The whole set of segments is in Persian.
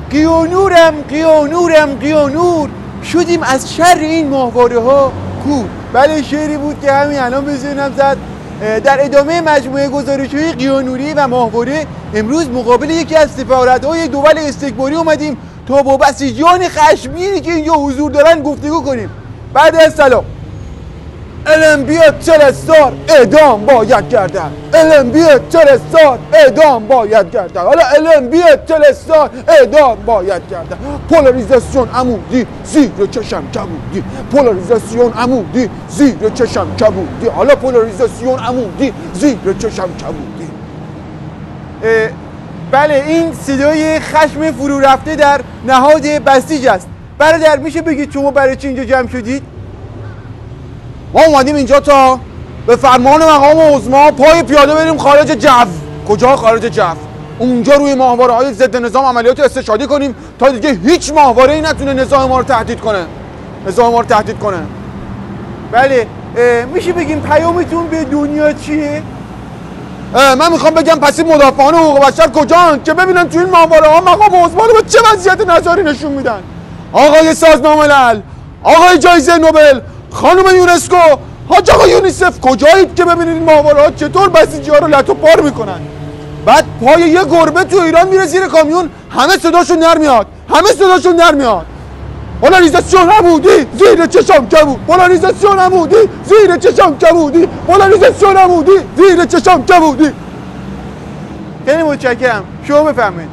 قیانور شدیم از شر این ماهواره ها کور. بله، شعری بود که همین الان به ذهنم زد. در ادامه مجموعه گزارش‌های قیانوری و ماهواره امروز مقابل یکی از سفارت‌های دول استکباری اومدیم تا با بسیجیان خشمگینی که اینجا حضور دارن گفتگو کنیم. بعد از سلام، الان بیاد چلستار اعدام باید کردن. الان بیاد چلستار اعدام باید کردن. حالا الان بیاد چلستار اعدام باید کردن. پولاریزاسیون عمودی زیر چشم کبودی. پولاریزاسیون عمودی زیر چشم کبودی. حالا پولاریزاسیون عمودی زیر چشم کبودی. بله، این صدای خشم فرو رفته در نهاد بسیج است. برادر میشه بگید شما برای چی اینجا جمع شدید؟ ما اومدیم اینجا تا به فرمان مقام عظما پای پیاده بریم خارج جو. کجا خارج جو؟ اونجا روی ماهواره‌های ضد نظام عملیات استشهادی کنیم تا دیگه هیچ ماهواره‌ای نتونه نظام ما رو تهدید کنه. بله، میشه بگیم پیامتون به دنیا چیه؟ من میخوام بگم پس این مدافعان حقوق بشر کجان که ببینن تو این ماهواره‌ها مقام عظما رو به چه وضعیت نظری نشون میدن. آقای سازمان ملل، آقای جایزه نوبل، خانم یونسکو، حاج آقا یونیسف، کجایید که ببینید این ماهواره‌ها چطور بسیجی‌ها رو لت و پار میکنن؟ بعد پای یه گربه تو ایران میره زیر کامیون، همه صداشون در میاد. پولاریزاسیون عمودی زیر چشم کبود. پولاریزاسیون عمودی زیر چشم کبودی. پولاریزاسیون عمودی زیر چشم کبودی. خیلی متشکرم. شما بفرمایید.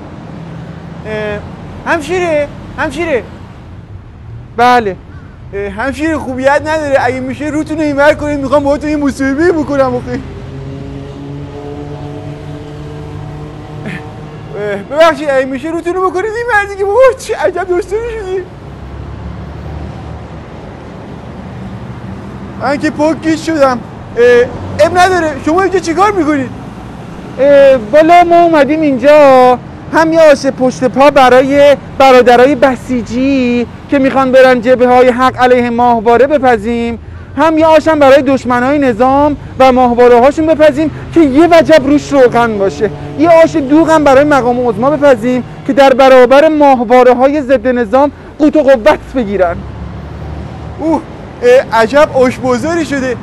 همشیره. بله، همشیر خوبیت نداره. اگه میشه روتون رو اینور کنید، میخوام باهاتون یه مصاحبه بکنم. ببخشید، اگه میشه روتون رو بکنید اینور دیگه. بابا چه عجب دوستانی شدی. من که پاکیش شدم. اب نداره. شما اینجا چیکار میکنید؟ والا ما اومدیم اینجا هم یه آش پشت پا برای برادرای بسیجی که میخوان برن جبهه‌های حق علیه ماهواره بپزیم، هم یه آشم برای دشمنای نظام و ماهواره هاشون بپزیم که یه وجب روش روغن باشه. یه آش دوغم برای مقام عظما بپزیم که در برابر ماهواره های ضد نظام قوت و قوت بگیرن. عجب آشپزاری شده.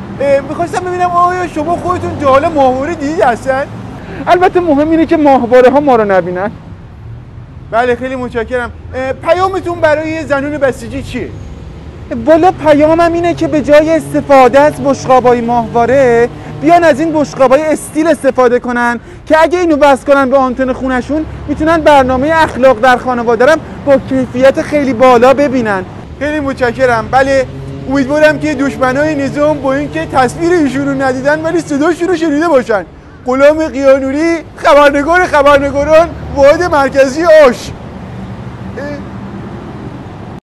میخواستم ببینم آیا شما خودتون تا حالا ماهواره دیدید هستن؟ البته مهم اینه که ماهواره ها ما رو نبینن. بله، خیلی متشکرم. پیامتون برای زنون بسیجی چیه؟ والا پیامم اینه که به جای استفاده از بشقابای ماهواره بیان از این بشقابای استیل استفاده کنن که اگه اینو وصل کنن به آنتن خونشون میتونن برنامه اخلاق در خانواده رو با کیفیت خیلی بالا ببینن. خیلی متشکرم. بله، امیدوارم که دشمنای نظام با اینکه تصویر ایشون رو ندیدن ولی صداشون رو شنیده باشن. غلام قیانوری، خبرنگاران واحد مرکزی آش.